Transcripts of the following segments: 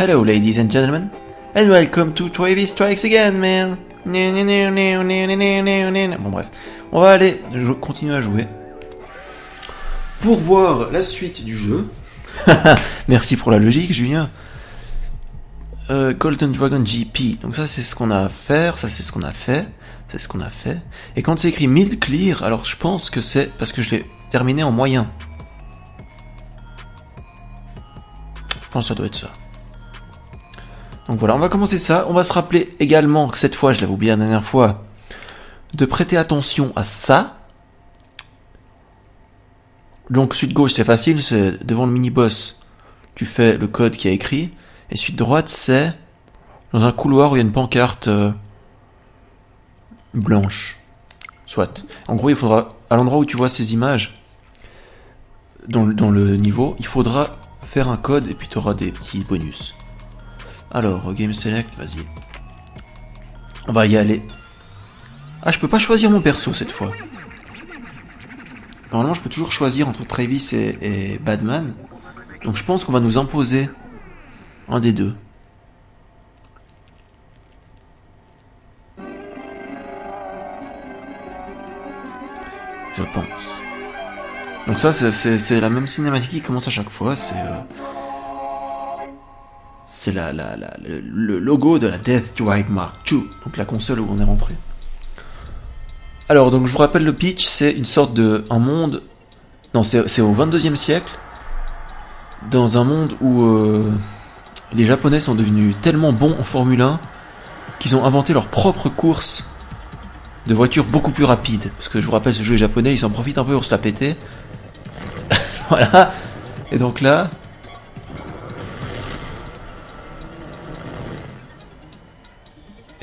Hello, ladies and gentlemen, and welcome to Travis Strikes Again, man. Bon bref, on va aller continuer à jouer pour voir la suite du jeu. Merci pour la logique, Julien. Golden Dragon GP. Donc ça c'est ce qu'on a à faire, ça c'est ce qu'on a fait, c'est ce qu'on a fait. Et quand c'est écrit mid clear, alors je pense que c'est parce que je l'ai terminé en moyen. Je pense que ça doit être ça. Donc voilà, on va commencer ça. On va se rappeler également que cette fois, je l'avais oublié la dernière fois, de prêter attention à ça. Donc suite gauche c'est facile, c'est devant le mini-boss, tu fais le code qui est écrit. Et suite droite c'est dans un couloir où il y a une pancarte blanche. Soit. En gros il faudra, à l'endroit où tu vois ces images, dans le niveau, il faudra faire un code et puis tu auras des petits bonus. Alors, Game Select, vas-y. On va y aller. Ah, je peux pas choisir mon perso cette fois. Normalement, je peux toujours choisir entre Travis et Badman. Donc je pense qu'on va nous imposer un des deux. Je pense. Donc ça, c'est la même cinématique qui commence à chaque fois. C'est le logo de la Death Drive Mark II, donc la console où on est rentré. Alors, donc je vous rappelle le pitch, c'est une sorte de... un monde... Non, c'est au 22e siècle, dans un monde où les Japonais sont devenus tellement bons en Formule 1 qu'ils ont inventé leur propre course de voitures beaucoup plus rapides. Parce que je vous rappelle, ce jeu est japonais, ils s'en profitent un peu pour se la péter. Voilà. Et donc là...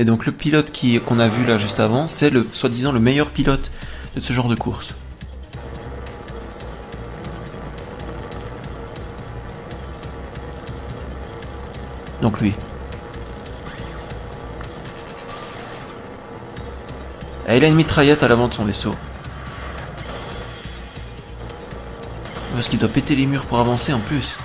Et donc le pilote qu'on a vu là juste avant, c'est soi-disant le meilleur pilote de ce genre de course. Donc lui. Et il a une mitraillette à l'avant de son vaisseau. Parce qu'il doit péter les murs pour avancer en plus.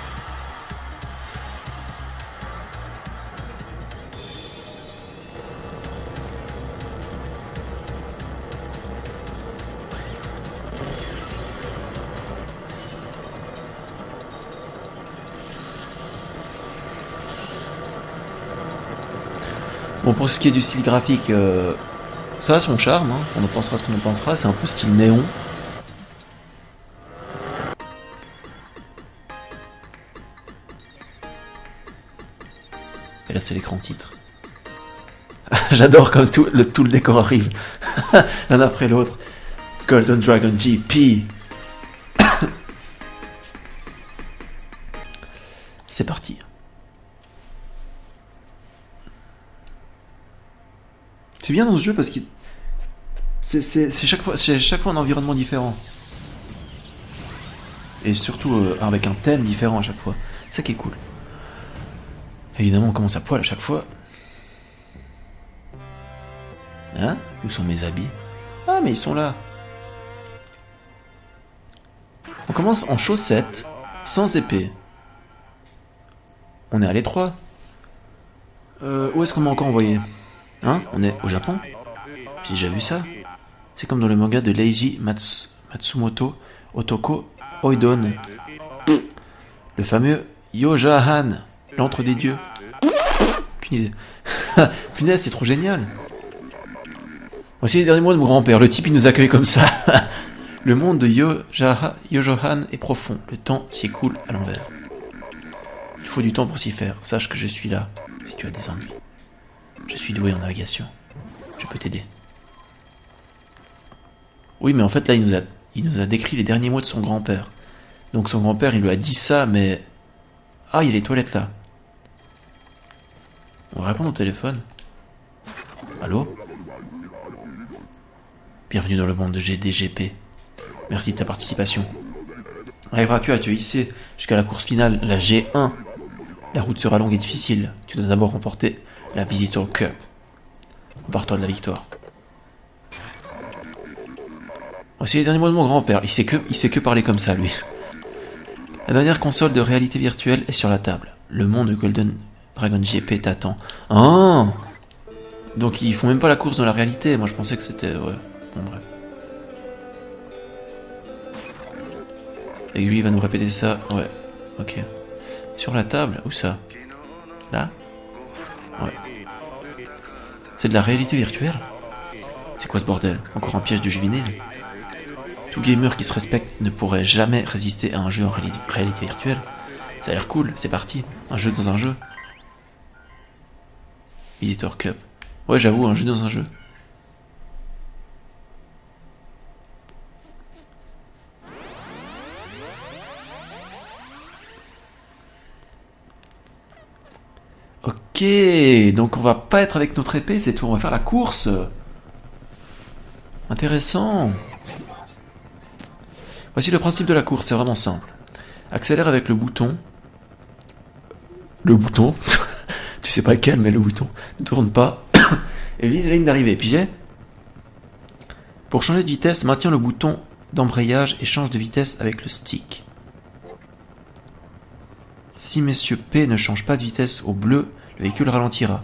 Bon, pour ce qui est du style graphique, ça a son charme, hein. On en pensera ce qu'on en pensera, c'est un peu style néon. Et là c'est l'écran titre. J'adore comme tout le décor arrive, l'un après l'autre. Golden Dragon GP. C'est parti. C'est bien dans ce jeu parce que c'est chaque fois un environnement différent. Et surtout avec un thème différent à chaque fois. C'est ça qui est cool. Évidemment on commence à poil à chaque fois. Hein? Où sont mes habits? Ah mais ils sont là. On commence en chaussettes, sans épée. On est à l'étroit. Où est-ce qu'on m'a encore envoyé? Hein? On est au Japon? J'ai déjà vu ça. C'est comme dans le manga de Leiji Matsumoto Otoko Oidon. Le fameux Yojahan, l'antre des dieux. Aucune idée. Punaise, c'est trop génial. Voici les derniers mots de mon grand-père. Le type, il nous accueille comme ça. Le monde de Yojohan est profond. Le temps s'y écoule à l'envers. Il faut du temps pour s'y faire. Sache que je suis là, si tu as des ennuis. Je suis doué en navigation. Je peux t'aider. Oui, mais en fait, là, il nous a décrit les derniers mots de son grand-père. Donc son grand-père, il lui a dit ça, mais... Ah, il y a les toilettes, là. On va répondre au téléphone. Allô? Bienvenue dans le monde de GDGP. Merci de ta participation. Arriveras-tu à te hisser jusqu'à la course finale, la G1? La route sera longue et difficile. Tu dois d'abord remporter la Visitor Cup. Empare-toi de la victoire. Voici les derniers mots de mon grand-père. Il sait que parler comme ça, lui. La dernière console de réalité virtuelle est sur la table. Le monde de Golden Dragon GP t'attend. Ah, donc ils font même pas la course dans la réalité. Moi je pensais que c'était... Ouais, bon bref. Et lui il va nous répéter ça. Ouais, ok. Sur la table, où ça? Là? Ouais. C'est de la réalité virtuelle? C'est quoi ce bordel? Encore un piège de juvénile? Tout gamer qui se respecte ne pourrait jamais résister à un jeu en réalité virtuelle. Ça a l'air cool, c'est parti. Un jeu dans un jeu. Visitor Cup. Ouais, j'avoue, un jeu dans un jeu. Ok, donc on va pas être avec notre épée, c'est tout, on va faire la course. Intéressant. Voici le principe de la course, c'est vraiment simple. Accélère avec le bouton. Le bouton. Tu sais pas lequel, mais le bouton. Ne tourne pas. Et vise la ligne d'arrivée. Pigé? Pour changer de vitesse, maintiens le bouton d'embrayage et change de vitesse avec le stick. Si Monsieur P ne change pas de vitesse au bleu, le véhicule ralentira.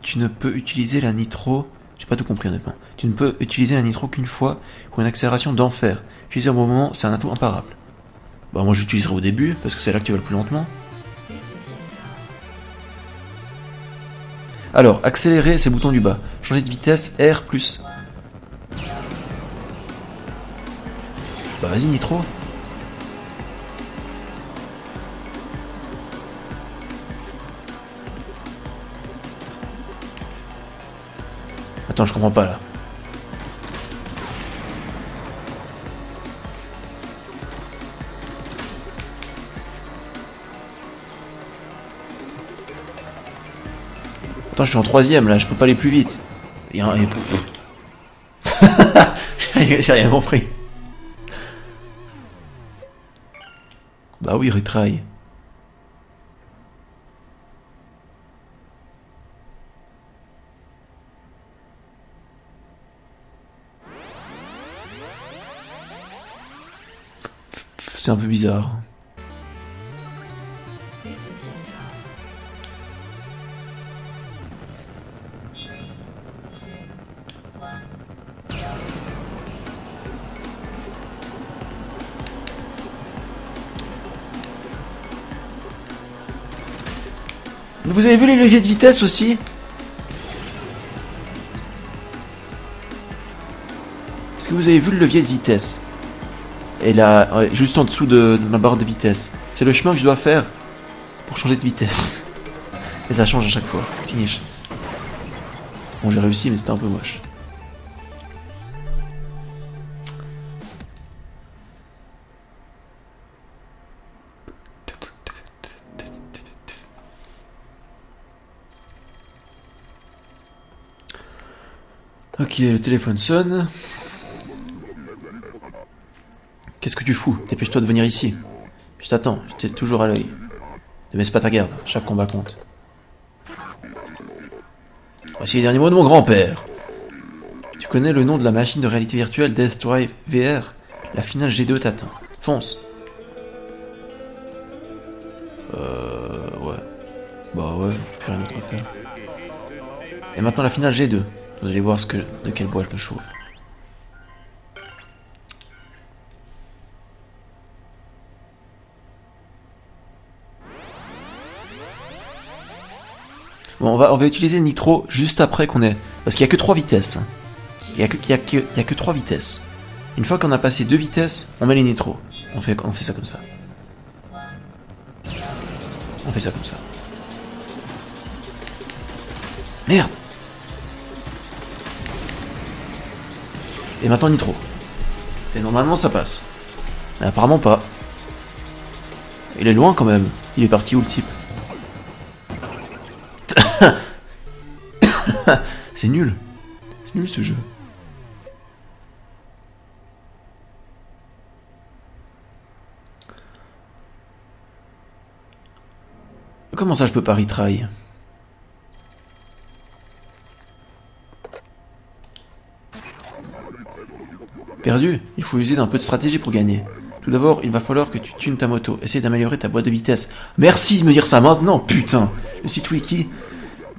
Tu ne peux utiliser la nitro... J'ai pas tout compris honnêtement. Tu ne peux utiliser la nitro qu'une fois pour une accélération d'enfer. Utiliser au bon moment, c'est un atout imparable. Bah moi j'utiliserai au début, parce que c'est là que tu vas le plus lentement. Alors, accélérer, c'est le bouton du bas. Changer de vitesse, R plus... Bah vas-y nitro. Attends, je comprends pas là. Attends, je suis en troisième là, je peux pas aller plus vite. J'ai rien compris. Bah oui, retry. C'est un peu bizarre. Vous avez vu les leviers de vitesse aussi? Est-ce que vous avez vu le levier de vitesse? Et là, ouais, juste en dessous de ma barre de vitesse. C'est le chemin que je dois faire pour changer de vitesse. Et ça change à chaque fois. Finish. Bon, j'ai réussi, mais c'était un peu moche. Ok, le téléphone sonne. Qu'est-ce que tu fous? Dépêche-toi de venir ici. Je t'attends, j'étais toujours à l'œil. Ne baisse pas ta garde, chaque combat compte. Voici les derniers mots de mon grand-père. Tu connais le nom de la machine de réalité virtuelle Death Drive VR? La finale G2 t'attend. Fonce. Ouais. Bah ouais, j'ai rien d'autre à faire. Et maintenant la finale G2. Vous allez voir de quel bois je me chauffe. Bon, on va utiliser Nitro juste après qu'on ait... Parce qu'il n'y a que 3 vitesses. Il y a que 3 vitesses. Une fois qu'on a passé 2 vitesses, on met les Nitro. On fait ça comme ça. On fait ça comme ça. Merde! Et maintenant Nitro. Et normalement ça passe. Mais apparemment pas. Il est loin quand même. Il est parti où le type? C'est nul. C'est nul ce jeu. Comment ça je peux pas retry? Perdu, il faut user d'un peu de stratégie pour gagner. Tout d'abord, il va falloir que tu tunes ta moto. Essaye d'améliorer ta boîte de vitesse. Merci de me dire ça maintenant, putain. Le site Wiki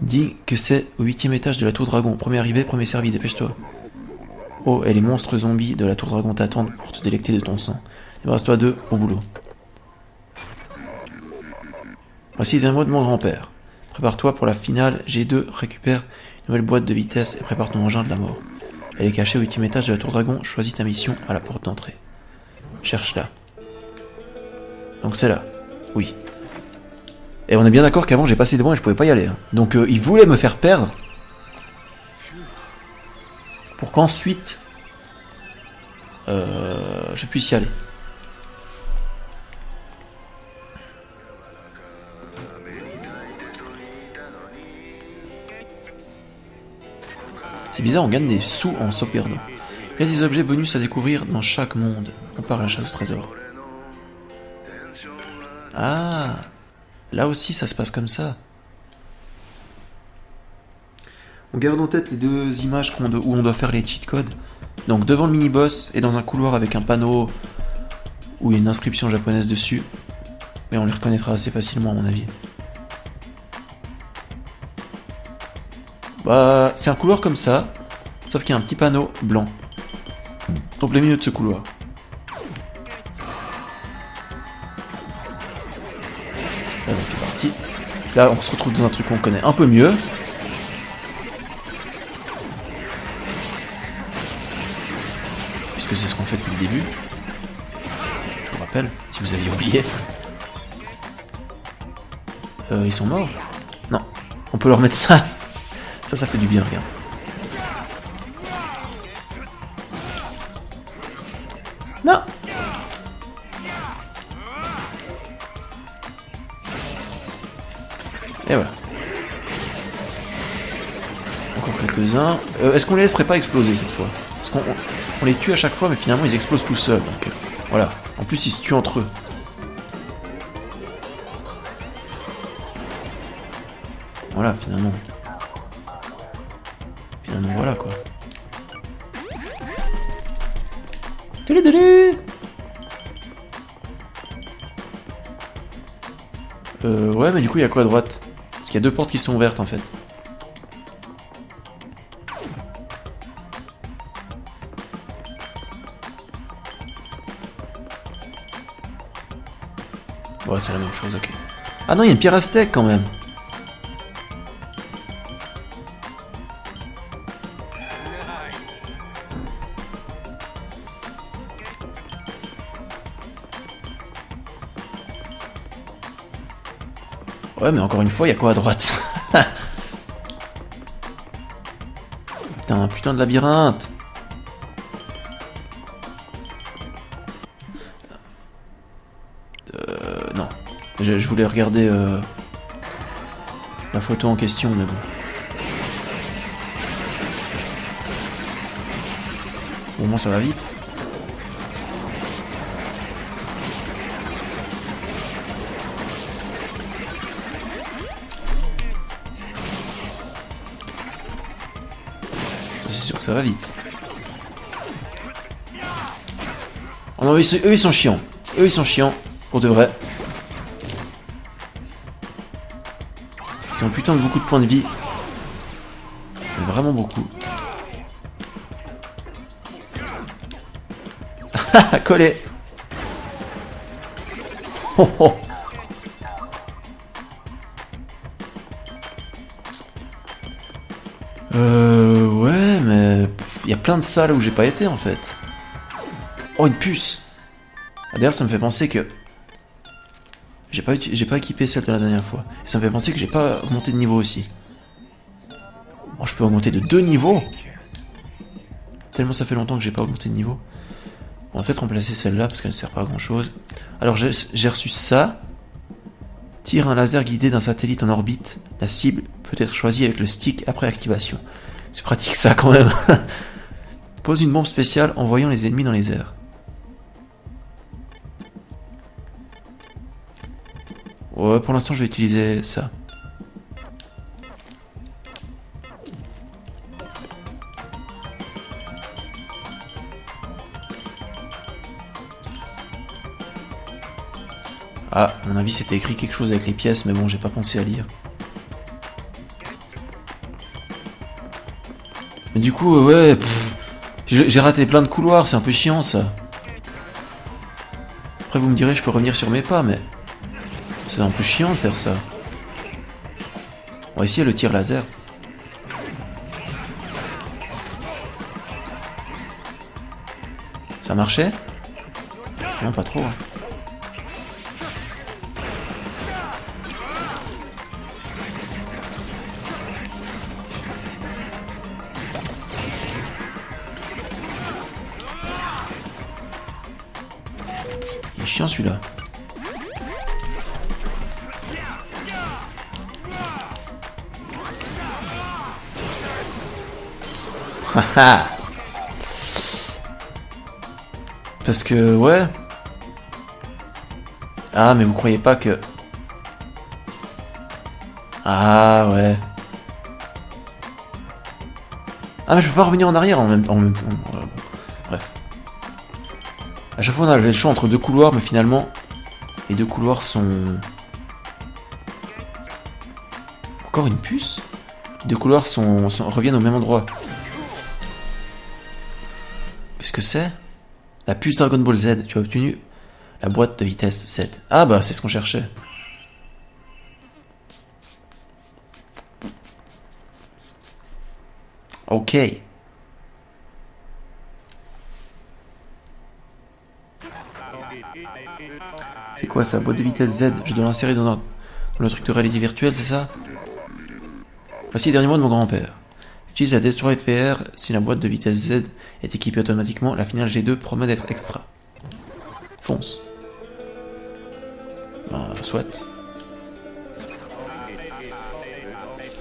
dit que c'est au 8e étage de la Tour Dragon. Premier arrivé, premier servi, dépêche-toi. Oh, et les monstres zombies de la Tour Dragon t'attendent pour te délecter de ton sang. Débarrasse-toi d'eux, au boulot. Voici les mots de mon grand-père. Prépare-toi pour la finale, G2, récupère une nouvelle boîte de vitesse et prépare ton engin de la mort. Elle est cachée au 8e étage de la Tour Dragon, choisis ta mission à la porte d'entrée. Cherche-la. Donc c'est là. Oui. Et on est bien d'accord qu'avant j'ai passé devant et je pouvais pas y aller. Hein. Donc il voulait me faire perdre. Pour qu'ensuite je puisse y aller. C'est bizarre, on gagne des sous en sauvegardant. Il y a des objets bonus à découvrir dans chaque monde. On part à la chasse au trésor. Ah, là aussi ça se passe comme ça. On garde en tête les deux images où on doit faire les cheat codes. Donc devant le mini-boss et dans un couloir avec un panneau où il y a une inscription japonaise dessus. Mais on les reconnaîtra assez facilement à mon avis. Bah, c'est un couloir comme ça, sauf qu'il y a un petit panneau blanc. Au plein milieu de ce couloir. Là, c'est parti. Là, on se retrouve dans un truc qu'on connaît un peu mieux. Puisque c'est ce qu'on fait depuis le début. Je vous rappelle, si vous aviez oublié. Ils sont morts? Non. On peut leur mettre ça. Ça fait du bien, regarde. Non. Et voilà. Encore quelques-uns. Est-ce qu'on les laisserait pas exploser cette fois? Parce qu'on les tue à chaque fois, mais finalement ils explosent tout seuls. Donc voilà. En plus ils se tuent entre eux. Voilà, finalement. Finalement, voilà quoi. Ouais, mais du coup, il y a quoi à droite? Parce qu'il y a deux portes qui sont ouvertes en fait. Ouais, c'est la même chose, ok. Ah non, il y a une pierre aztèque quand même. Ouais, mais encore une fois, il y a quoi à droite? Putain, un putain de labyrinthe. Non. Je voulais regarder la photo en question, mais bon. Au moins, ça va vite. C'est sûr que ça va vite. Oh non, eux ils sont chiants. Eux ils sont chiants, pour de vrai. Ils ont putain de beaucoup de points de vie. Vraiment beaucoup. Collé. Oh, oh. Ouais, mais il y a plein de salles où j'ai pas été en fait. Oh, une puce. Ah, d'ailleurs, ça me fait penser que j'ai pas équipé celle de la dernière fois. Et ça me fait penser que j'ai pas augmenté de niveau aussi. Oh, je peux augmenter de 2 niveaux. Tellement ça fait longtemps que j'ai pas augmenté de niveau. On va peut-être remplacer celle-là parce qu'elle ne sert pas à grand chose. Alors j'ai reçu ça. Tire un laser guidé d'un satellite en orbite. La cible peut être choisie avec le stick après activation. C'est pratique ça quand même. Pose une bombe spéciale en voyant les ennemis dans les airs. Ouais, pour l'instant je vais utiliser ça. Ah, à mon avis c'était écrit quelque chose avec les pièces, mais bon, j'ai pas pensé à lire. Mais du coup, ouais, j'ai raté plein de couloirs, c'est un peu chiant ça. Après vous me direz, je peux revenir sur mes pas, mais c'est un peu chiant de faire ça. On va essayer le tir laser. Ça marchait? Non, pas trop. Hein. Il est chiant celui-là. Haha. Parce que, ouais. Ah, mais vous croyez pas que... Ah, ouais. Ah, mais je peux pas revenir en arrière en même temps. Bref. À chaque fois, on avait le choix entre deux couloirs, mais finalement, les deux couloirs sont... Encore une puce? Les deux couloirs reviennent au même endroit. Qu'est-ce que c'est? La puce Dragon Ball Z. Tu as obtenu la boîte de vitesse Z. Ah bah, c'est ce qu'on cherchait. Ok. C'est quoi ça? Boîte de vitesse Z. Je dois l'insérer dans le truc de réalité virtuelle, c'est ça? Voici les derniers mots de mon grand-père. Utilise la Destroy PR si la boîte de vitesse Z est équipée automatiquement. La finale G2 promet d'être extra. Fonce. Soit.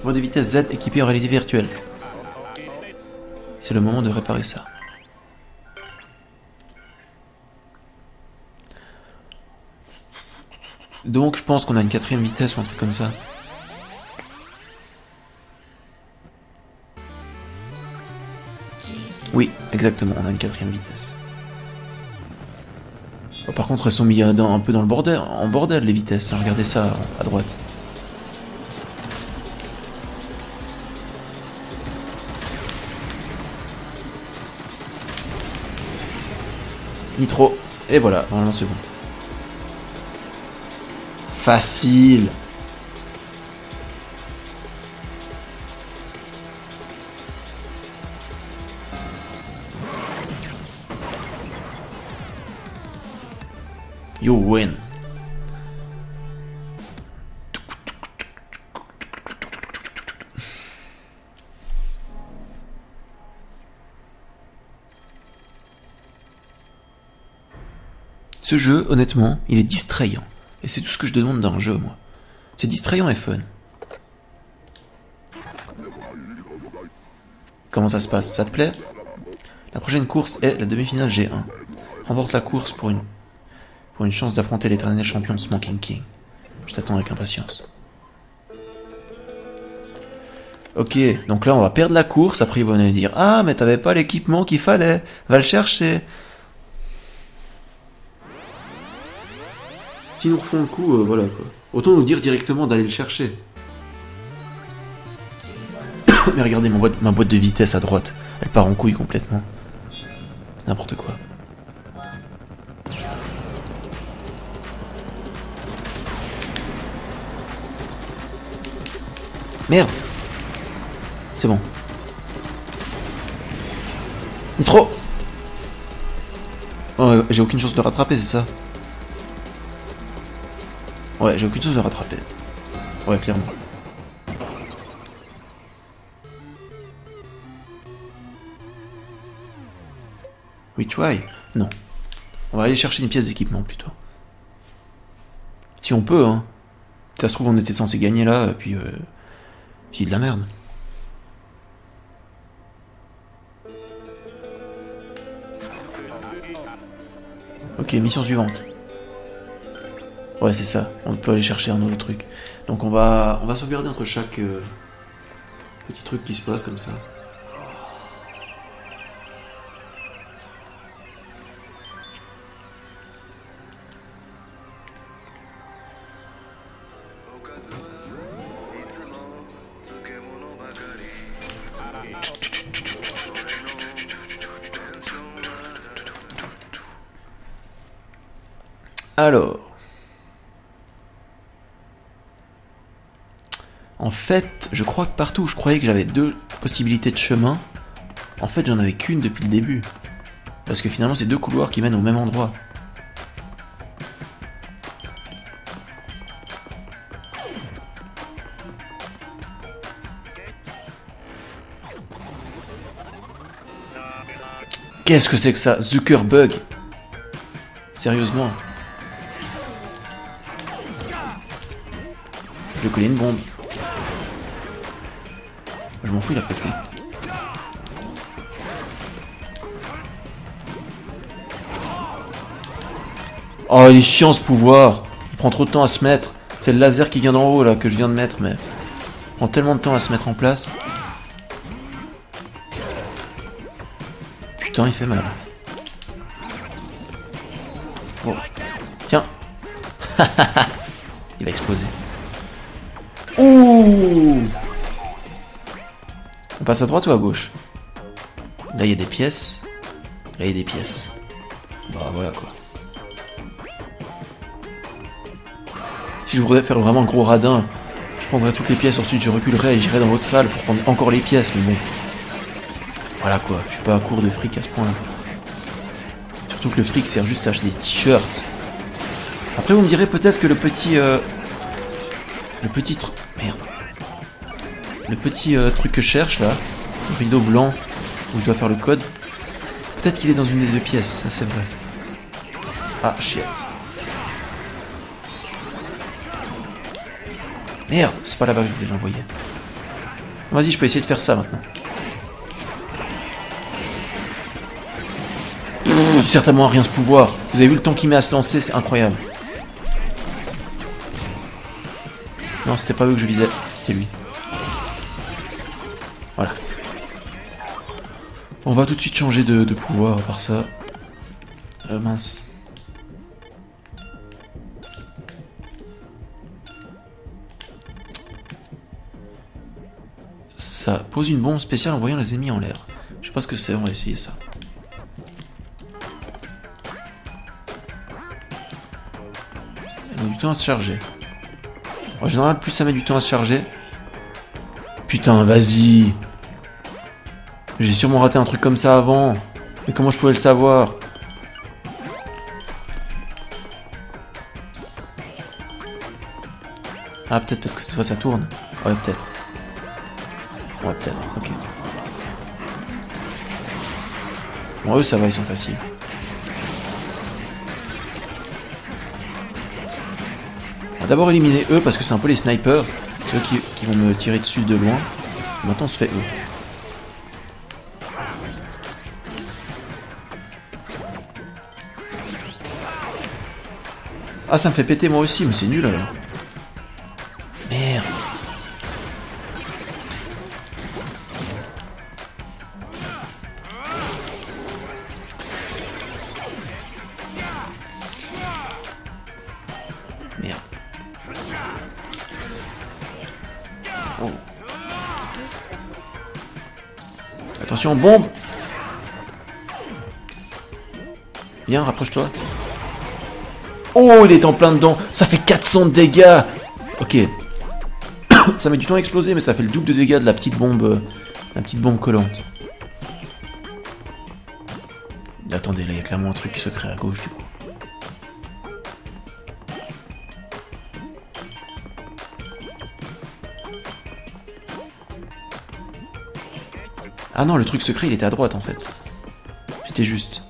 Boîte de vitesse Z équipée en réalité virtuelle. C'est le moment de réparer ça. Donc je pense qu'on a une quatrième vitesse ou un truc comme ça. Oui, exactement, on a une quatrième vitesse. Oh, par contre, elles sont mises un peu dans le bordel, en bordel les vitesses. Hein, regardez ça à droite. Nitro. Et voilà, normalement c'est bon. Facile. You win. Ce jeu, honnêtement, il est distrayant. Et c'est tout ce que je demande dans un jeu, moi. C'est distrayant et fun. Comment ça se passe? Ça te plaît? La prochaine course est la demi-finale G1. Remporte la course pour une chance d'affronter l'éternel champion Smoking King. Je t'attends avec impatience. Ok, donc là on va perdre la course, après ils vont nous dire « Ah, mais t'avais pas l'équipement qu'il fallait, va le chercher !» S'ils nous refont le coup, voilà quoi. Autant nous dire directement d'aller le chercher. Mais regardez ma boîte de vitesse à droite, elle part en couille complètement. C'est n'importe quoi. Merde! C'est bon. Nitro! Oh, j'ai aucune chance de rattraper, c'est ça? Ouais, j'ai aucune chance de rattraper. Ouais, clairement. We try? Non. On va aller chercher une pièce d'équipement plutôt. Si on peut, hein. Si ça se trouve, on était censé gagner là, puis de la merde. Ok, mission suivante. Ouais, c'est ça. On peut aller chercher un autre truc. Donc on va sauvegarder entre chaque petit truc qui se passe comme ça. Alors. En fait, je crois que partout où je croyais que j'avais 2 possibilités de chemin, en fait j'en avais qu'une depuis le début. Parce que finalement c'est 2 couloirs qui mènent au même endroit. Qu'est-ce que c'est que ça? Zuckerbug? Sérieusement? Je vais coller une bombe. Je m'en fous, il a pété. Oh, il est chiant ce pouvoir. Il prend trop de temps à se mettre. C'est le laser qui vient d'en haut là que je viens de mettre, mais il prend tellement de temps à se mettre en place. Putain, il fait mal. Oh. Tiens. Il va exploser. Ouh. On passe à droite ou à gauche? Là, il y a des pièces. Là, il y a des pièces. Bah, voilà, quoi. Si je voudrais faire vraiment gros radin, je prendrais toutes les pièces, ensuite je reculerais et j'irais dans l'autre salle pour prendre encore les pièces, mais bon. Voilà, quoi. Je suis pas à court de fric à ce point-là. Surtout que le fric sert juste à acheter des t-shirts. Après, vous me direz peut-être que le petit... Merde. Le petit truc que je cherche, là, le rideau blanc, où je dois faire le code, peut-être qu'il est dans une des 2 pièces, ça c'est vrai. Ah, shit. Merde, c'est pas là-bas que je voulais l'envoyer. Vas-y, je peux essayer de faire ça maintenant. Certainement rien ce pouvoir. Vous avez vu le temps qu'il met à se lancer, c'est incroyable. Non, c'était pas eux que je visais, c'était lui. Voilà. On va tout de suite changer de pouvoir à part ça. Mince. Ça pose une bombe spéciale en voyant les ennemis en l'air. Je sais pas ce que c'est, on va essayer ça. Elle met du temps à se charger. En général, plus ça met du temps à se charger. Putain, vas-y. J'ai sûrement raté un truc comme ça avant. Mais comment je pouvais le savoir? Ah, peut-être parce que cette fois ça tourne. Ouais, peut-être. Ouais, peut-être, ok. Bon, eux, ça va, ils sont faciles. On va d'abord éliminer eux parce que c'est un peu les snipers. C'est eux qui vont me tirer dessus de loin. Maintenant, on se fait eux. Ah, ça me fait péter moi aussi, mais c'est nul alors. Merde. Merde. Oh. Attention, bombe. Viens, rapproche-toi. Oh, il est en plein dedans. Ça fait 400 de dégâts. Ok. Ça met du temps à exploser, mais ça fait le double de dégâts de la petite bombe collante. Attendez, là, il y a clairement un truc secret à gauche, du coup. Ah non, le truc secret, il était à droite, en fait. J'étais juste.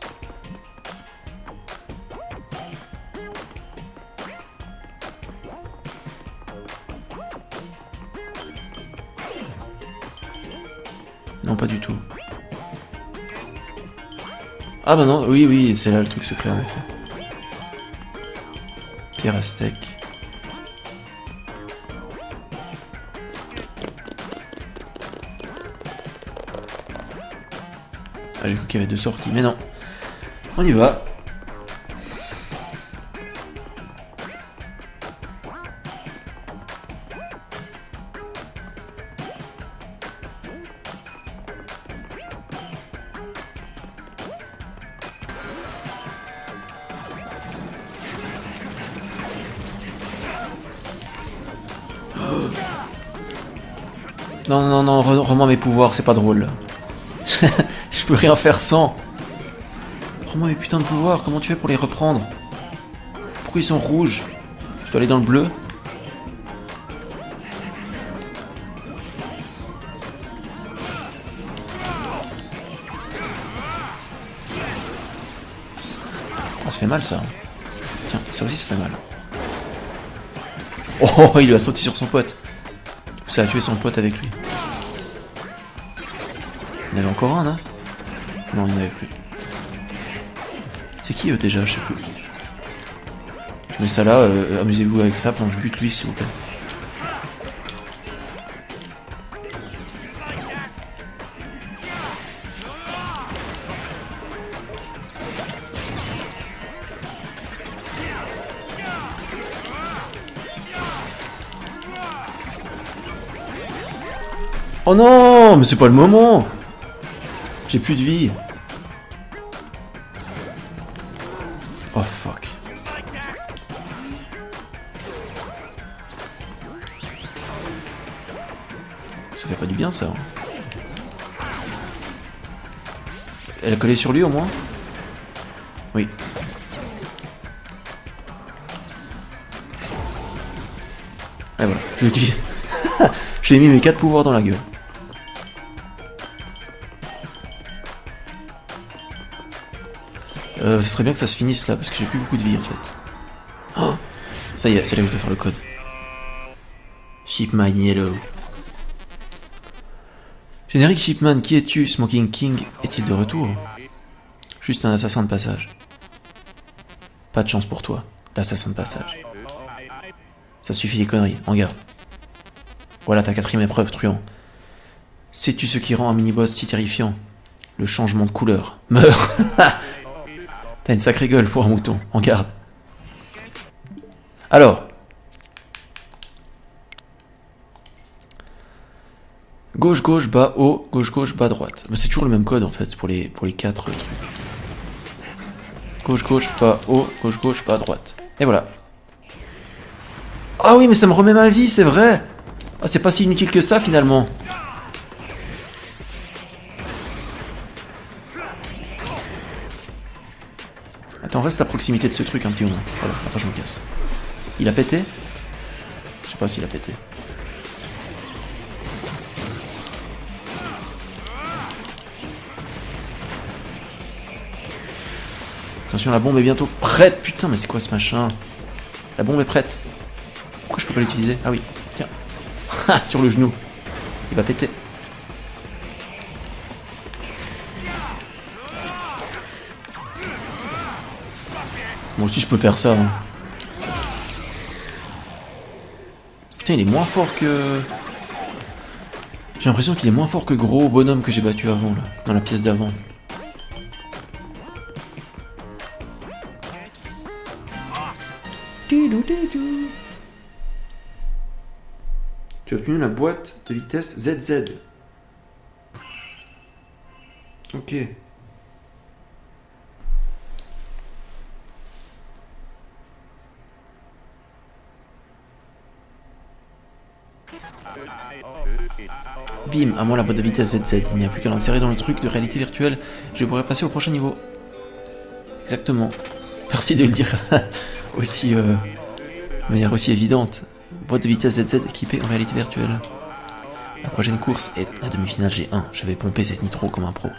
Non, pas du tout. Ah bah non, oui, oui, c'est là le truc secret, en effet. Pierre aztèque. Ah, j'ai cru qu'il y avait 2 sorties, mais non. On y va. Non, non, non, rends-moi mes pouvoirs, c'est pas drôle. Je peux rien faire sans. Rends-moi mes putains de pouvoirs, comment tu fais pour les reprendre? Pourquoi ils sont rouges? Je dois aller dans le bleu? Oh, ça fait mal ça. Tiens, ça aussi ça fait mal. Oh, il a sauté sur son pote. Ça a tué son pote avec lui. Il y en avait encore un, là? Non, il n'y en avait plus. C'est qui eux déjà? Je sais plus. Je mets ça là, amusez-vous avec ça pendant que je bute lui, s'il vous plaît. Oh non, mais c'est pas le moment. J'ai plus de vie. Oh fuck. Ça fait pas du bien ça. Elle a collé sur lui au moins? Oui. Et voilà, je l'utilise. J'ai mis mes 4 pouvoirs dans la gueule. Ce serait bien que ça se finisse là, parce que j'ai plus beaucoup de vie en fait. Oh, ça y est, c'est là que je dois faire le code. Shipman Yellow. Générique Shipman, qui es-tu? Smoking King est-il de retour? Juste un assassin de passage. Pas de chance pour toi, l'assassin de passage. Ça suffit les conneries, en garde. Voilà ta 4ème épreuve, truand. Sais-tu ce qui rend un mini-boss si terrifiant? Le changement de couleur. Meurs. T'as une sacrée gueule pour un mouton, en garde. Alors. Gauche, gauche, bas, haut, gauche, gauche, bas, droite. C'est toujours le même code en fait pour les 4 trucs. Gauche, gauche, bas, haut, gauche, gauche, bas, droite. Et voilà. Ah oui, mais ça me remet ma vie, c'est vrai. Ah, c'est pas si inutile que ça finalement. Attends, reste à proximité de ce truc un petit moment. Voilà, attends, je me casse. Il a pété? Je sais pas s'il a pété. Attention, la bombe est bientôt prête. Putain, mais c'est quoi ce machin? La bombe est prête. Pourquoi je peux pas l'utiliser? Ah oui, tiens. Ah, sur le genou. Il va péter. Moi aussi je peux faire ça. Hein. Putain, il est moins fort que... J'ai l'impression qu'il est moins fort que gros bonhomme que j'ai battu avant, là. Dans la pièce d'avant. Tu as obtenu la boîte de vitesse ZZ. Ok. Bim, à moi la boîte de vitesse ZZ. Il n'y a plus qu'à l'insérer dans le truc de réalité virtuelle. Je pourrais passer au prochain niveau. Exactement. Merci de le dire aussi, de manière aussi évidente. Boîte de vitesse ZZ équipée en réalité virtuelle. La prochaine course est la demi-finale G1. Je vais pomper cette nitro comme un pro.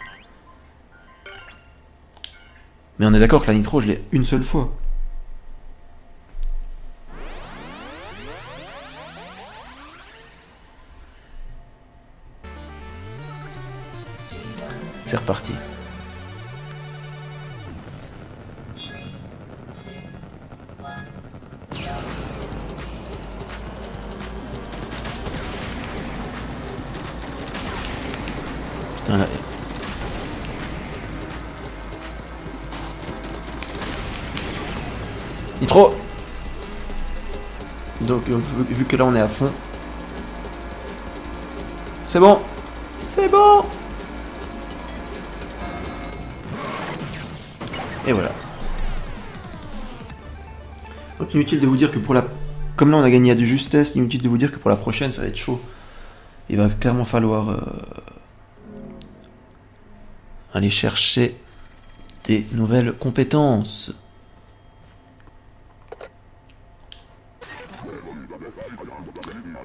Mais on est d'accord que la nitro, je l'ai une seule fois. C'est reparti. Putain là. Nitro. Donc vu que là on est à fond. C'est bon. C'est bon. Et voilà. Donc inutile de vous dire que pour la... Comme là on a gagné à de justesse, inutile de vous dire que pour la prochaine ça va être chaud. Il va clairement falloir aller chercher des nouvelles compétences.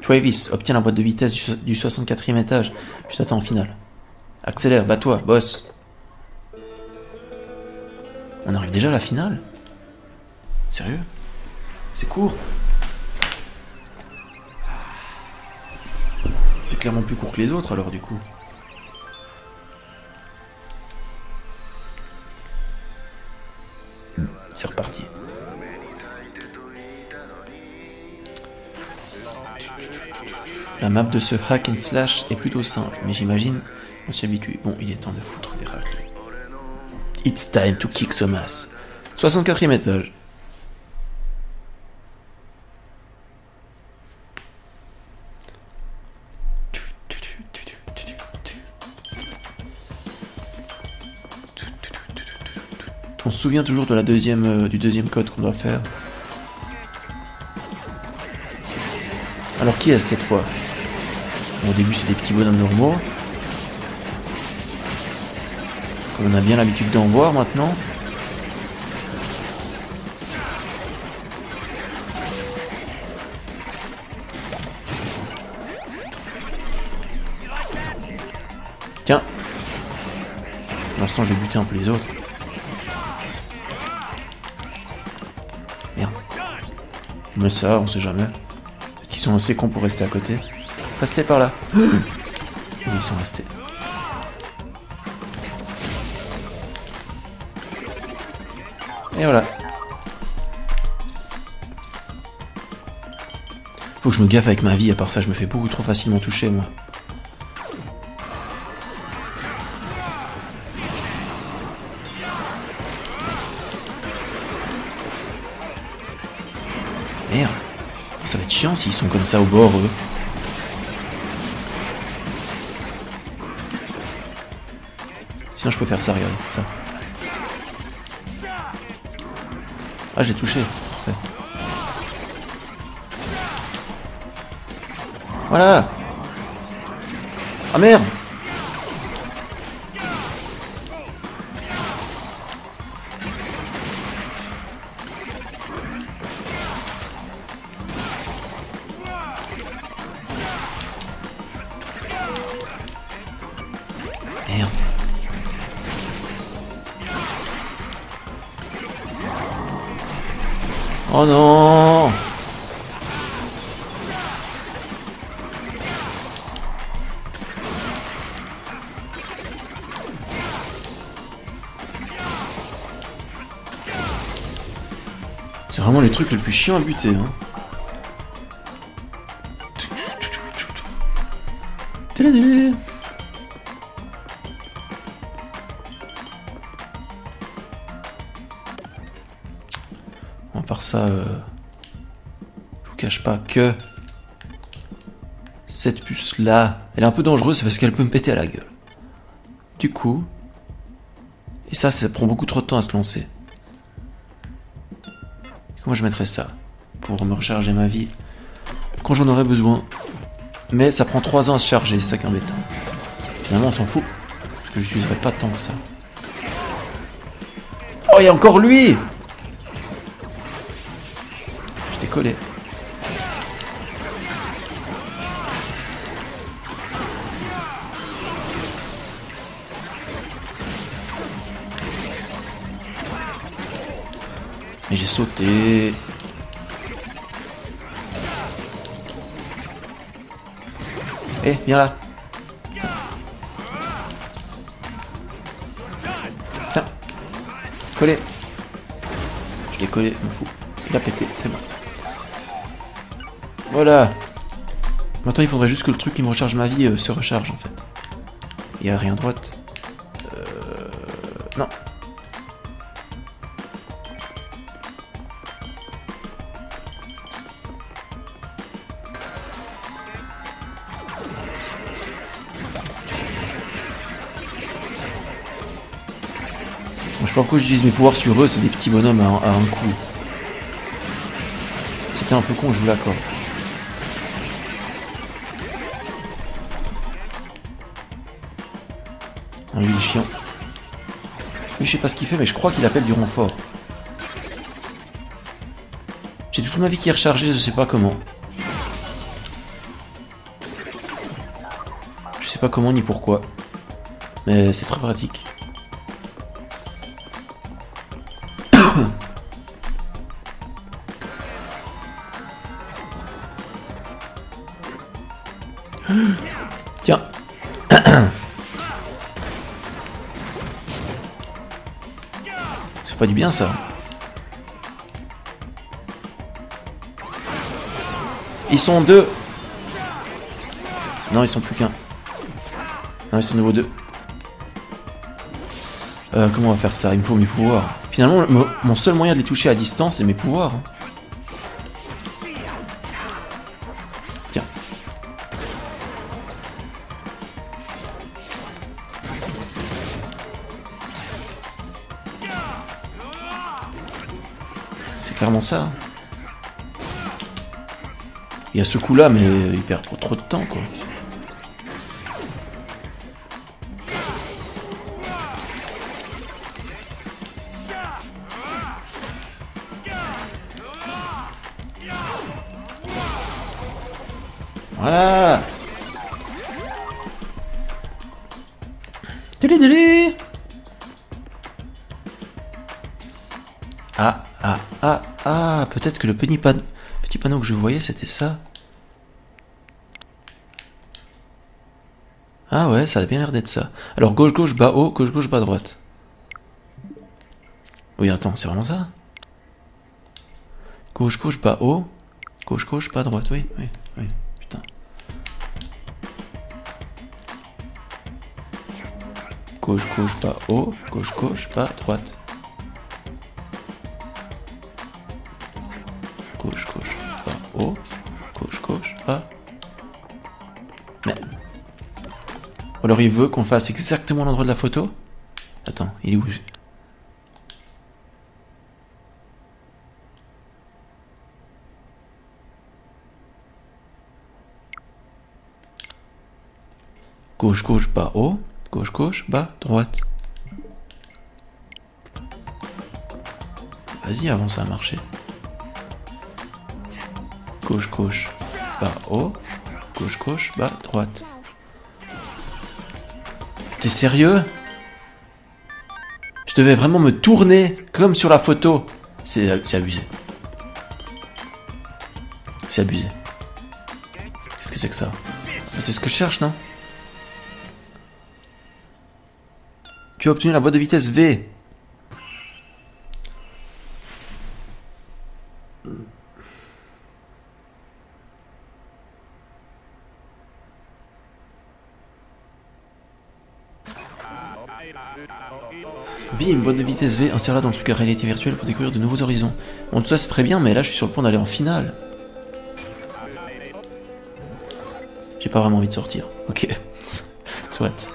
Travis, obtient la boîte de vitesse du 64e étage. Je t'attends en finale. Accélère, bats-toi, boss. On arrive déjà à la finale? Sérieux? C'est court? C'est clairement plus court que les autres alors du coup. C'est reparti. La map de ce hack and slash est plutôt simple, mais j'imagine on s'y habitue. Bon, il est temps de foutre des raclés. It's time to kick some ass. 64e étage. On se souvient toujours de la du deuxième code qu'on doit faire. Alors qui est-ce cette fois? Bon, au début c'est des petits bonhommes normaux. On a bien l'habitude d'en voir maintenant. Tiens. Pour l'instant je vais buter un peu les autres. Merde. Mais ça, on sait jamais. Peut-être qu'ils sont assez cons pour rester à côté. Restez par là. Et ils sont restés. Et voilà. Faut que je me gaffe avec ma vie, à part ça je me fais beaucoup trop facilement toucher moi. Merde. Ça va être chiant s'ils sont comme ça au bord eux. Sinon je peux faire ça, regarde. Ça. Ah, j'ai touché. Parfait. Voilà. Ah merde. Merde. Oh non! C'est vraiment les trucs les plus chiants à buter, hein. À part ça, je vous cache pas que cette puce là, elle est un peu dangereuse parce qu'elle peut me péter à la gueule. Du coup, et ça prend beaucoup trop de temps à se lancer. Comment je mettrais ça pour me recharger ma vie quand j'en aurai besoin. Mais ça prend 3 ans à se charger, c'est ça qui est embêtant. Finalement on s'en fout, parce que j'utiliserai pas tant que ça. Oh, il y a encore lui! Je t'ai collé. Mais j'ai sauté. Eh, viens là. Tiens. Collé. Je l'ai collé, je m'en fous. Il a pété, c'est bon. Voilà. Maintenant il faudrait juste que le truc qui me recharge ma vie se recharge en fait. Il n'y a rien à droite. Non. Bon, je sais pas pourquoi j'utilise mes pouvoirs sur eux, c'est des petits bonhommes à un coup. C'était un peu con, je vous l'accorde. Oh, lui, il est chiant. Lui, je sais pas ce qu'il fait, mais je crois qu'il appelle du renfort. J'ai toute ma vie qui est rechargée, je sais pas comment. Je sais pas comment ni pourquoi. Mais c'est très pratique. Tiens. C'est pas du bien ça. Ils sont deux. Non, ils sont plus qu'un. Non, ils sont niveau 2. Comment on va faire ça? Il me faut mes pouvoirs. Finalement, mon seul moyen de les toucher à distance, c'est mes pouvoirs. Tiens. C'est clairement ça. Il y a ce coup-là, mais il perd trop de temps, quoi. Voilà. Délé. Ah, peut-être que le petit panneau que je voyais, c'était ça. Ah ouais, ça a bien l'air d'être ça. Alors gauche, bas, haut, gauche, bas, droite. Oui, attends, c'est vraiment ça? Gauche, bas, haut, gauche, bas, droite, oui, putain. Gauche, bas, haut, gauche, bas, droite. Gauche, bas, haut, gauche, bas. Mais... Alors il veut qu'on fasse exactement l'endroit de la photo? Attends, il est où? Gauche, bas, haut, gauche, bas, droite. Vas-y, avant ça a marché. Gauche, bas, haut, gauche, bas, droite. T'es sérieux? Je devais vraiment me tourner comme sur la photo. C'est abusé. C'est abusé. Qu'est-ce que c'est que ça? C'est ce que je cherche, non? Tu as obtenu la boîte de vitesse V. Bim, boîte de vitesse V, insère-la dans le truc à réalité virtuelle pour découvrir de nouveaux horizons. Bon, tout ça c'est très bien, mais là je suis sur le point d'aller en finale. J'ai pas vraiment envie de sortir. Ok. Soit.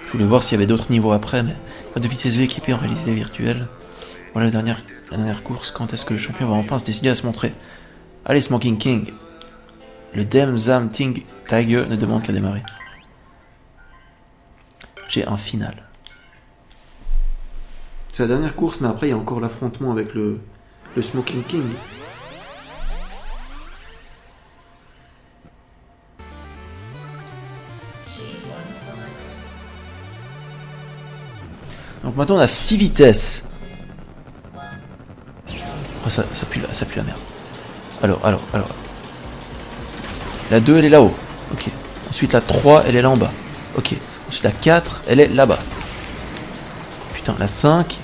Je voulais voir s'il y avait d'autres niveaux après, mais boîte de vitesse V équipée en réalité virtuelle. Voilà la dernière course. Quand est-ce que le champion va enfin se décider à se montrer? Allez, Smoking King. Le Dem Zam Ting Tiger ne demande qu'à démarrer. J'ai un final. C'est la dernière course, mais après il y a encore l'affrontement avec le Smoking King. Donc maintenant on a 6 vitesses. Oh, ça pue la merde. Alors. La 2 elle est là-haut. Ok. Ensuite la 3 elle est là en bas. Ok. Ensuite la 4 elle est là-bas. Putain, la 5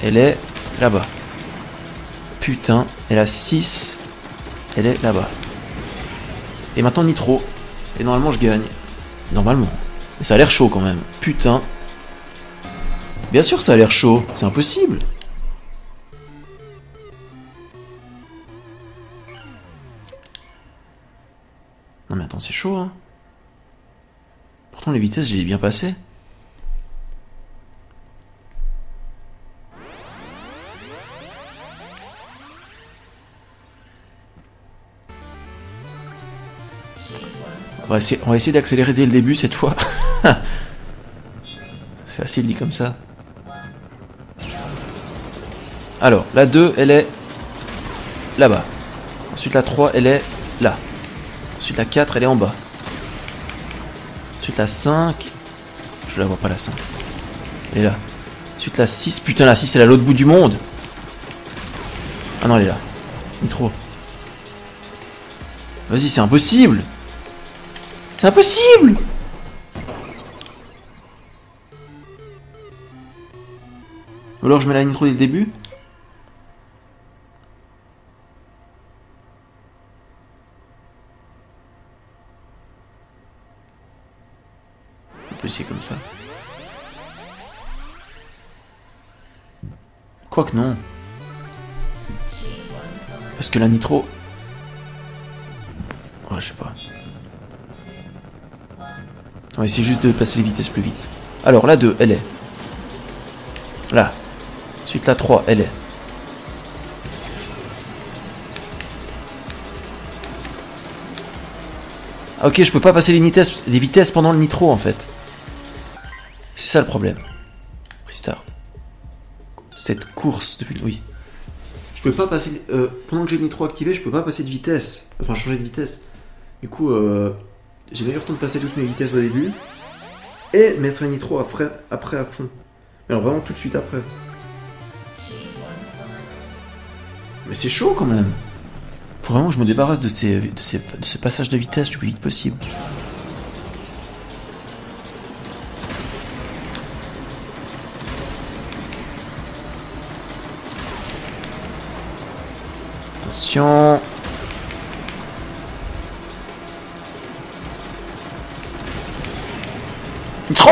elle est là-bas. Putain. Et la 6 elle est là-bas. Et maintenant Nitro. Et normalement je gagne. Normalement. Mais ça a l'air chaud quand même. Putain. Bien sûr que ça a l'air chaud. C'est impossible. Non mais attends, c'est chaud, hein. Pourtant les vitesses, j'ai bien passé. On va essayer d'accélérer dès le début cette fois. C'est facile dit comme ça. Alors, la 2, elle est là-bas. Ensuite, la 3, elle est là. Ensuite, la 4, elle est en bas. Ensuite, la 5. Je la vois pas, la 5. Elle est là. Ensuite, la 6. Putain, la 6, elle est à l'autre bout du monde. Ah non, elle est là. Nitro. Vas-y, c'est impossible. C'est impossible. Ou alors je mets la nitro dès le début. On peut essayer comme ça. Quoique non. Parce que la nitro... Ouais, je sais pas. On va essayer juste de passer les vitesses plus vite. Alors, la 2, elle est là. Ensuite, la 3, elle est... Ah, ok, je peux pas passer les vitesses pendant le nitro, en fait. C'est ça le problème. Restart. Cette course depuis... Oui. Je peux pas passer... pendant que j'ai le nitro activé, je peux pas passer de vitesse. Enfin, changer de vitesse. Du coup, j'ai meilleur temps de passer toutes mes vitesses au début. Et mettre le nitro après à fond. Mais alors vraiment tout de suite après. Mais c'est chaud quand même. Faut vraiment que je me débarrasse de ce passage de vitesse le plus vite possible. Attention. Nitro!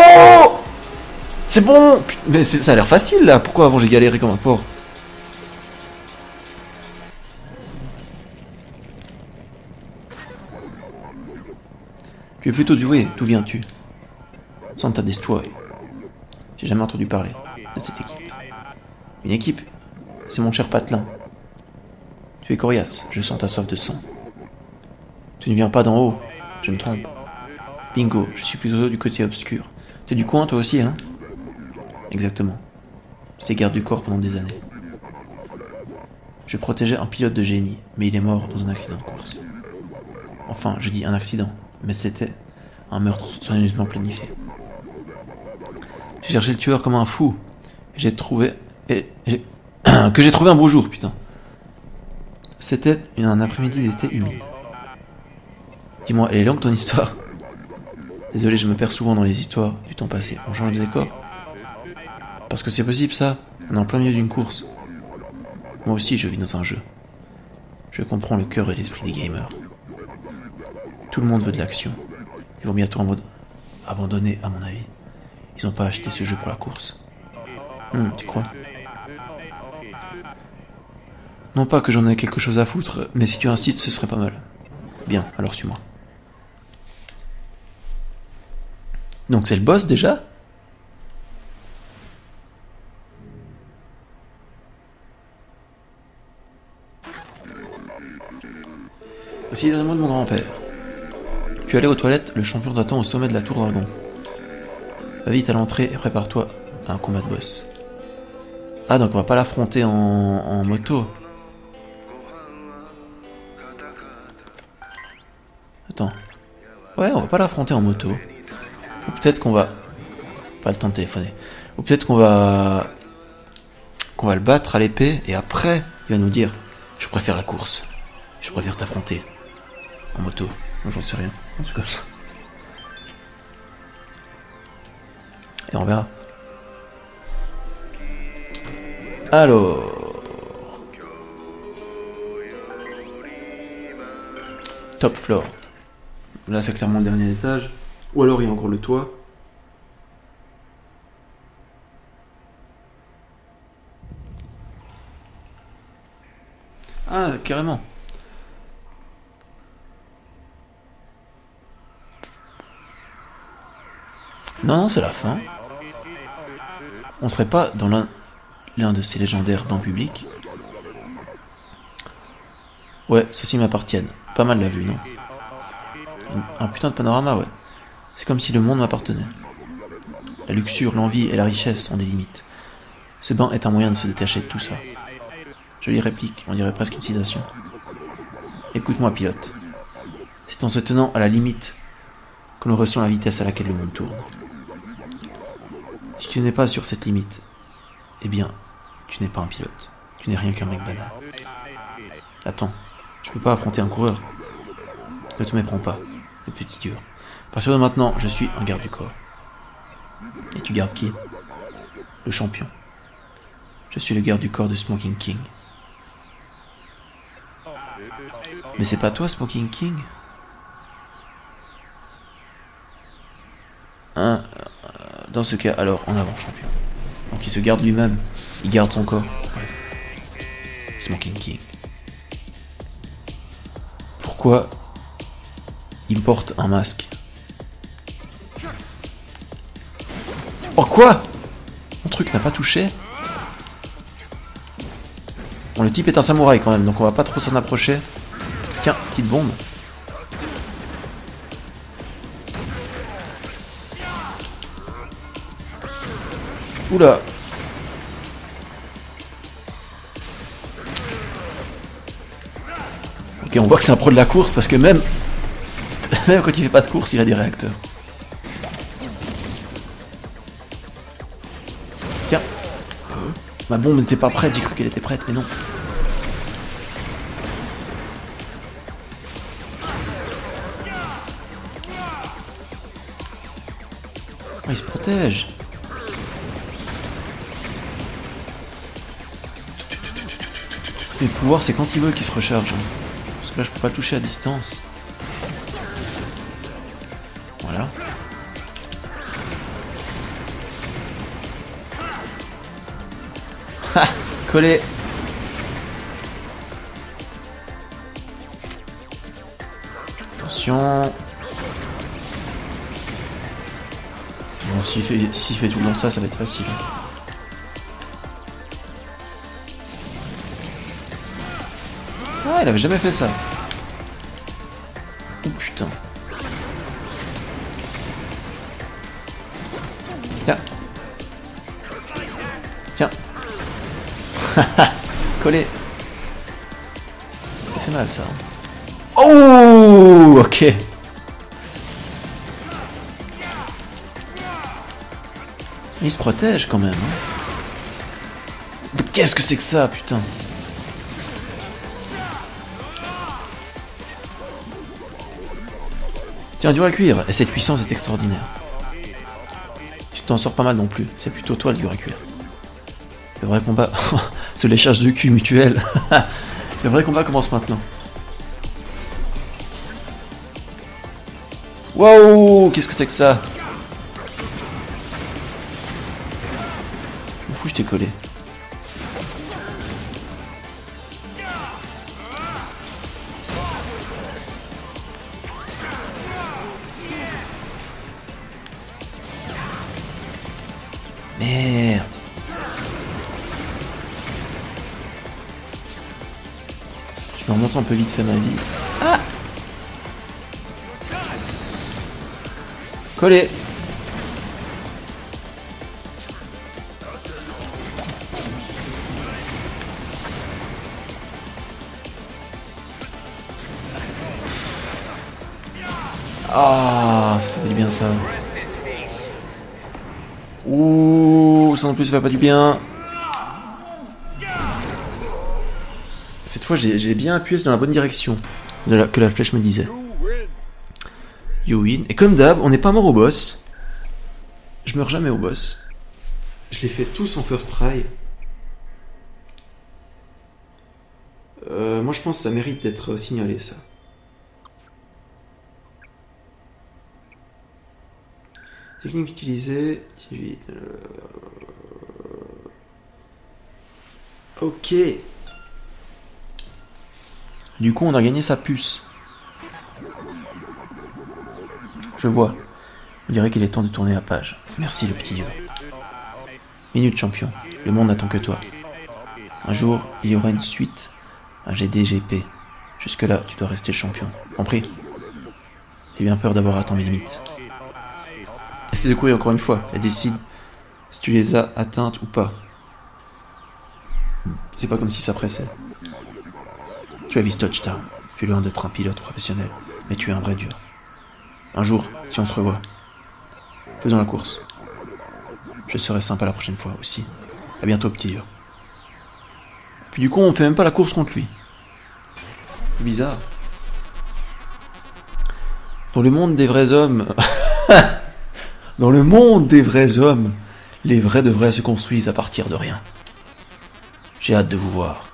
C'est bon! Mais ça a l'air facile là, pourquoi avant j'ai galéré comme un porc? Tu es plutôt doué, d'où viens-tu? Santa Destroy. J'ai jamais entendu parler de cette équipe. Une équipe? C'est mon cher patelin. Tu es coriace, je sens ta soif de sang. Tu ne viens pas d'en haut, je me trompe. Bingo, je suis plutôt du côté obscur. T'es du coin toi aussi, hein? Exactement. J'étais garde du corps pendant des années. Je protégeais un pilote de génie, mais il est mort dans un accident de course. Enfin, je dis un accident, mais c'était un meurtre soigneusement planifié. J'ai cherché le tueur comme un fou. J'ai trouvé... que j'ai trouvé un beau jour, putain. C'était un après-midi d'été humide. Dis-moi, elle est longue ton histoire? Désolé, je me perds souvent dans les histoires du temps passé. On change de décor? Parce que c'est possible ça, on est en plein milieu d'une course. Moi aussi je vis dans un jeu. Je comprends le cœur et l'esprit des gamers. Tout le monde veut de l'action. Ils vont bientôt abandonner à mon avis. Ils n'ont pas acheté ce jeu pour la course. Tu crois? Non pas que j'en ai quelque chose à foutre, mais si tu insistes ce serait pas mal. Bien, alors suis-moi. Donc c'est le boss déjà? Voici les mots de mon grand-père. Tu es allé aux toilettes, le champion t'attend au sommet de la tour dragon. Va vite à l'entrée et prépare-toi à un combat de boss. Ah donc on va pas l'affronter en moto. Attends. Ouais, on va pas l'affronter en moto. Ou peut-être qu'on va... Pas le temps de téléphoner. Ou peut-être qu'on va le battre à l'épée et après il va nous dire je préfère la course. Je préfère t'affronter en moto. J'en sais rien. Un truc comme ça. Et on verra. Alors... Top floor. Là c'est clairement le dernier étage. Ou alors il y a encore le toit. Ah, carrément. Non, c'est la fin. On serait pas dans l'un de ces légendaires bancs publics? Ouais, ceux-ci m'appartiennent. Pas mal la vue, non? Un putain de panorama, ouais. C'est comme si le monde m'appartenait. La luxure, l'envie et la richesse ont des limites. Ce bain est un moyen de se détacher de tout ça. Jolie réplique, on dirait presque une citation. Écoute-moi, pilote. C'est en se tenant à la limite que l'on ressent la vitesse à laquelle le monde tourne. Si tu n'es pas sur cette limite, eh bien, tu n'es pas un pilote. Tu n'es rien qu'un mec banal. Attends, je peux pas affronter un coureur. Ne te méprends pas, le petit dur. À partir de maintenant, je suis un garde du corps. Et tu gardes qui? Le champion. Je suis le garde du corps de Smoking King. Mais c'est pas toi, Smoking King? Hein? Dans ce cas, alors, en avant, champion. Donc il se garde lui-même. Il garde son corps. Bref. Smoking King. Pourquoi il porte un masque? Oh quoi? Mon truc n'a pas touché? Bon, le type est un samouraï quand même, donc on va pas trop s'en approcher. Tiens, petite bombe. Oula. Ok, on voit que c'est un pro de la course parce que même quand il fait pas de course, il a des réacteurs. Tiens. Ma bombe n'était pas prête, j'ai cru qu'elle était prête, mais non. Oh, il se protège. Et le pouvoir, c'est quand il veut qu'il se recharge. Parce que là, je peux pas le toucher à distance. Voilà. Ha! Collé! Attention! Bon, s'il fait tout le long ça va être facile. Ah, il avait jamais fait ça. Oh putain. Tiens. Tiens. Collé. Ça fait mal ça. Oh, ok. Il se protège quand même. Hein. Qu'est-ce que c'est que ça, putain? Tiens, dur à cuire. Et cette puissance est extraordinaire. Tu t'en sors pas mal non plus. C'est plutôt toi le dur à cuire. Le vrai combat... Ce léchage de cul mutuel. Le vrai combat commence maintenant. Waouh, qu'est-ce que c'est que ça? Je m'en fous, je t'ai collé. Merde. Je vais remonter un peu vite fait ma vie. Ah! Collé. Ah, ça fait du bien ça. Ouh, ça non plus ça fait pas du bien. Cette fois j'ai bien appuyé dans la bonne direction que la flèche me disait. You win. Et comme d'hab, on n'est pas mort au boss. Je meurs jamais au boss. Je les fais tous en first try. Moi je pense que ça mérite d'être signalé ça. Technique utilisée. Ok. Du coup, on a gagné sa puce. Je vois. On dirait qu'il est temps de tourner la page. Merci, le petit dieu. Minute, champion. Le monde n'attend que toi. Un jour, il y aura une suite. Un GDGP. Jusque-là, tu dois rester champion. Compris? J'ai bien peur d'avoir atteint mes limites. Essaie de courir encore une fois et décide si tu les as atteintes ou pas. C'est pas comme si ça pressait. Tu as vu Touchdown. Tu es loin d'être un pilote professionnel, mais tu es un vrai dur. Un jour, si on se revoit, faisons la course. Je serai sympa la prochaine fois aussi. À bientôt, petit dur. Puis du coup, on fait même pas la course contre lui. C'est bizarre. Dans le monde des vrais hommes... Dans le monde des vrais hommes, les vrais de vrais se construisent à partir de rien. J'ai hâte de vous voir.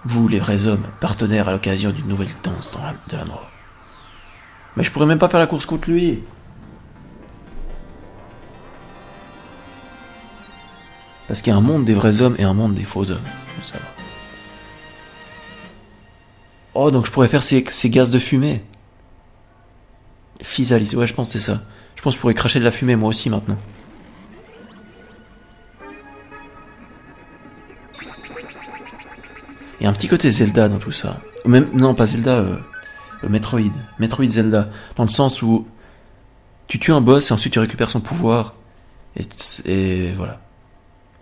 Vous, les vrais hommes, partenaires à l'occasion d'une nouvelle danse de la mort. Mais je pourrais même pas faire la course contre lui. Parce qu'il y a un monde des vrais hommes et un monde des faux hommes. Ça va. Oh, donc je pourrais faire ces gaz de fumée. Physalis, ouais, je pense que c'est ça. Je pense que je pourrais cracher de la fumée moi aussi maintenant. Il y a un petit côté Zelda dans tout ça. Même, non, pas Zelda, Metroid. Metroid Zelda. Dans le sens où tu tues un boss et ensuite tu récupères son pouvoir. Et voilà.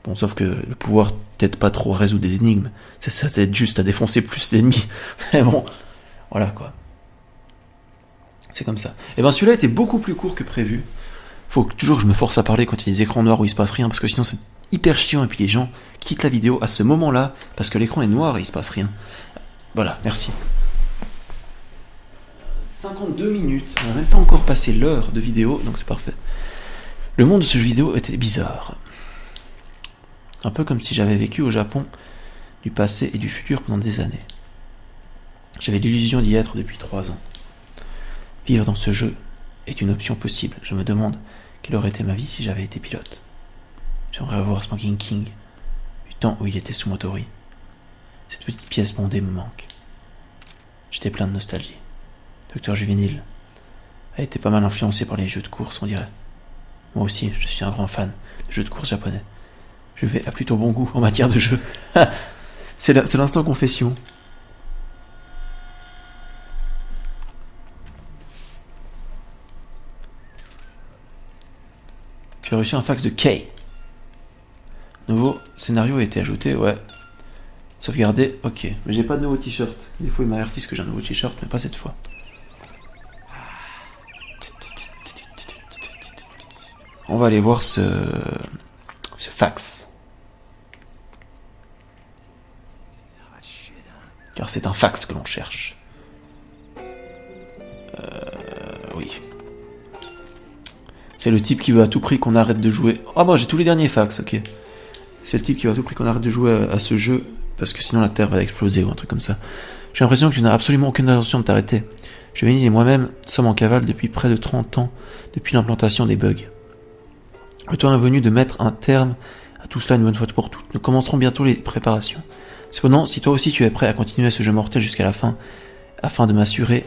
Bon, sauf que le pouvoir t'aide pas trop à résoudre des énigmes. Ça t'aide juste à défoncer plus d'ennemis. Mais bon, voilà quoi. C'est comme ça. Et ben celui-là était beaucoup plus court que prévu. Faut toujours que je me force à parler quand il y a des écrans noirs où il se passe rien, parce que sinon c'est hyper chiant et puis les gens quittent la vidéo à ce moment-là parce que l'écran est noir et il se passe rien. Voilà, merci. 52 minutes, on n'a même pas encore passé l'heure de vidéo, donc c'est parfait. Le monde de ce jeu vidéo était bizarre. Un peu comme si j'avais vécu au Japon du passé et du futur pendant des années. J'avais l'illusion d'y être depuis 3 ans. Vivre dans ce jeu est une option possible. Je me demande quelle aurait été ma vie si j'avais été pilote. J'aimerais revoir Smoking King, du temps où il était sous Motori. Cette petite pièce bondée me manque. J'étais plein de nostalgie. Docteur Juvénile a été pas mal influencé par les jeux de course, on dirait. Moi aussi, je suis un grand fan de jeux de course japonais. Je vais à plutôt bon goût en matière de jeu. C'est l'instant confession. Tu as reçu un fax de Kay. Nouveau scénario a été ajouté, ouais. Sauvegarder, ok. Mais j'ai pas de nouveau t-shirt. Des fois, il m'avertissent que j'ai un nouveau t-shirt, mais pas cette fois. On va aller voir ce fax. Car c'est un fax que l'on cherche. Oui. C'est le type qui veut à tout prix qu'on arrête de jouer. Ah bon, j'ai tous les derniers fax, ok. C'est le type qui veut à tout prix qu'on arrête de jouer à ce jeu, parce que sinon la Terre va exploser ou un truc comme ça. J'ai l'impression que tu n'as absolument aucune intention de t'arrêter. Juvénile et moi-même sommes en cavale depuis près de 30 ans, depuis l'implantation des bugs. Le temps est venu de mettre un terme à tout cela une bonne fois pour toutes. Nous commencerons bientôt les préparations. Cependant, si toi aussi tu es prêt à continuer ce jeu mortel jusqu'à la fin, afin de m'assurer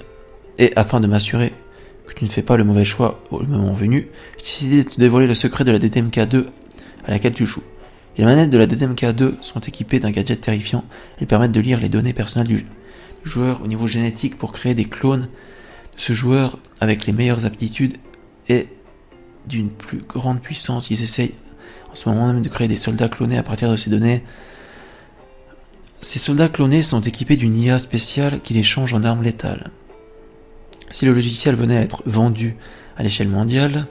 que tu ne fais pas le mauvais choix au moment venu, j'ai décidé de te dévoiler le secret de la DTMK2 à laquelle tu joues. Les manettes de la DTMK2 sont équipées d'un gadget terrifiant. Elles permettent de lire les données personnelles du joueur au niveau génétique pour créer des clones de ce joueur avec les meilleures aptitudes et d'une plus grande puissance. Ils essayent en ce moment même de créer des soldats clonés à partir de ces données. Ces soldats clonés sont équipés d'une IA spéciale qui les change en armes létales. Si le logiciel venait à être vendu à l'échelle mondiale,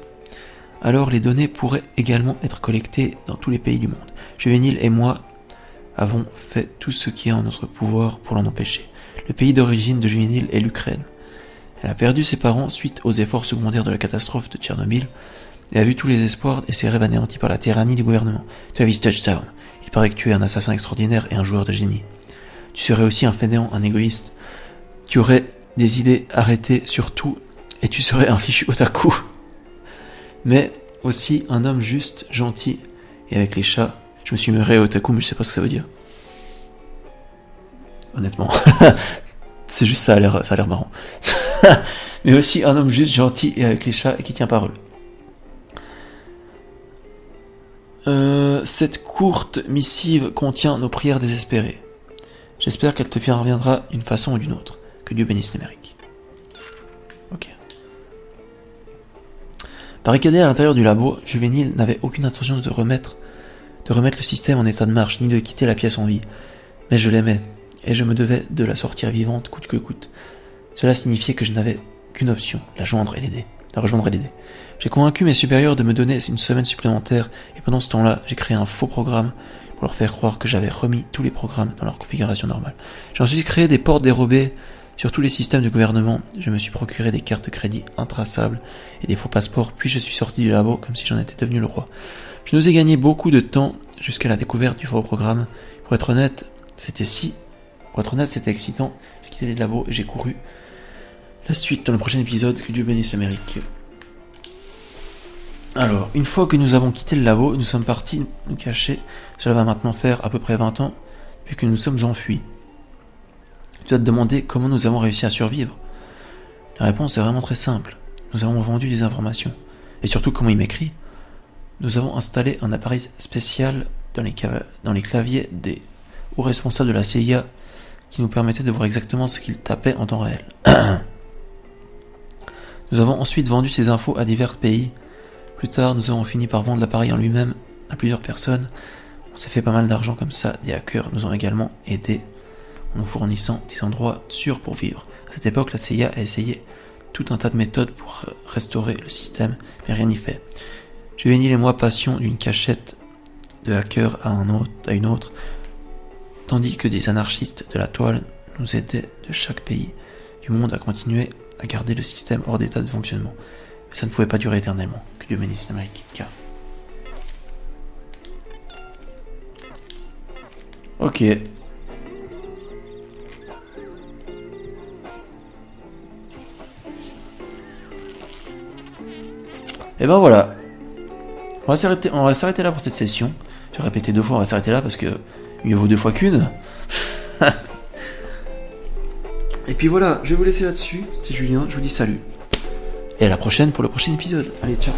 alors les données pourraient également être collectées dans tous les pays du monde. Juvénile et moi avons fait tout ce qui est en notre pouvoir pour l'en empêcher. Le pays d'origine de Juvénile est l'Ukraine. Elle a perdu ses parents suite aux efforts secondaires de la catastrophe de Tchernobyl et a vu tous les espoirs et ses rêves anéantis par la tyrannie du gouvernement. Tu as vu Touchdown. Il paraît que tu es un assassin extraordinaire et un joueur de génie. Tu serais aussi un fainéant, un égoïste. Tu aurais des idées arrêtées sur tout et tu serais un fichu otaku. Mais aussi un homme juste, gentil et avec les chats. Je me suis meuré otaku mais je sais pas ce que ça veut dire. Honnêtement. C'est juste ça a l'air marrant. Mais aussi un homme juste, gentil et avec les chats et qui tient parole. Cette courte missive contient nos prières désespérées. J'espère qu'elle te parviendra d'une façon ou d'une autre. Que Dieu bénisse l'Amérique. Ok. Barricadé à l'intérieur du labo, Juvénile n'avait aucune intention de remettre le système en état de marche, ni de quitter la pièce en vie. Mais je l'aimais, et je me devais de la sortir vivante coûte que coûte. Cela signifiait que je n'avais qu'une option, la rejoindre et l'aider. J'ai convaincu mes supérieurs de me donner une semaine supplémentaire, et pendant ce temps-là, j'ai créé un faux programme pour leur faire croire que j'avais remis tous les programmes dans leur configuration normale. J'ai ensuite créé des portes dérobées sur tous les systèmes du gouvernement. Je me suis procuré des cartes de crédit intraçables et des faux passeports, puis je suis sorti du labo comme si j'en étais devenu le roi. Je nous ai gagné beaucoup de temps jusqu'à la découverte du faux programme. Pour être honnête, c'était excitant. J'ai quitté le labo et j'ai couru. La suite dans le prochain épisode, que Dieu bénisse l'Amérique. Alors, une fois que nous avons quitté le labo, nous sommes partis nous cacher. Cela va maintenant faire à peu près 20 ans depuis que nous sommes enfuis. Tu dois te demander comment nous avons réussi à survivre. La réponse est vraiment très simple. Nous avons vendu des informations. Et surtout, comment il m'écrit. Nous avons installé un appareil spécial dans les claviers des hauts responsables de la CIA qui nous permettait de voir exactement ce qu'ils tapaient en temps réel. Nous avons ensuite vendu ces infos à divers pays. Plus tard, nous avons fini par vendre l'appareil en lui-même à plusieurs personnes. On s'est fait pas mal d'argent comme ça. Des hackers nous ont également aidés en nous fournissant des endroits sûrs pour vivre. À cette époque, la CIA a essayé tout un tas de méthodes pour restaurer le système, mais rien n'y fait. Juvénile et moi passions d'une cachette de hacker à une autre, tandis que des anarchistes de la toile nous aidaient de chaque pays du monde à continuer à garder le système hors d'état de fonctionnement. Mais ça ne pouvait pas durer éternellement. Que Dieu bénisse l'Amérique. Ok. Et ben voilà. On va s'arrêter là pour cette session. J'ai répété 2 fois, on va s'arrêter là parce que mieux vaut 2 fois qu'une. Et puis voilà, je vais vous laisser là-dessus. C'était Julien, je vous dis salut. Et à la prochaine pour le prochain épisode. Allez, ciao.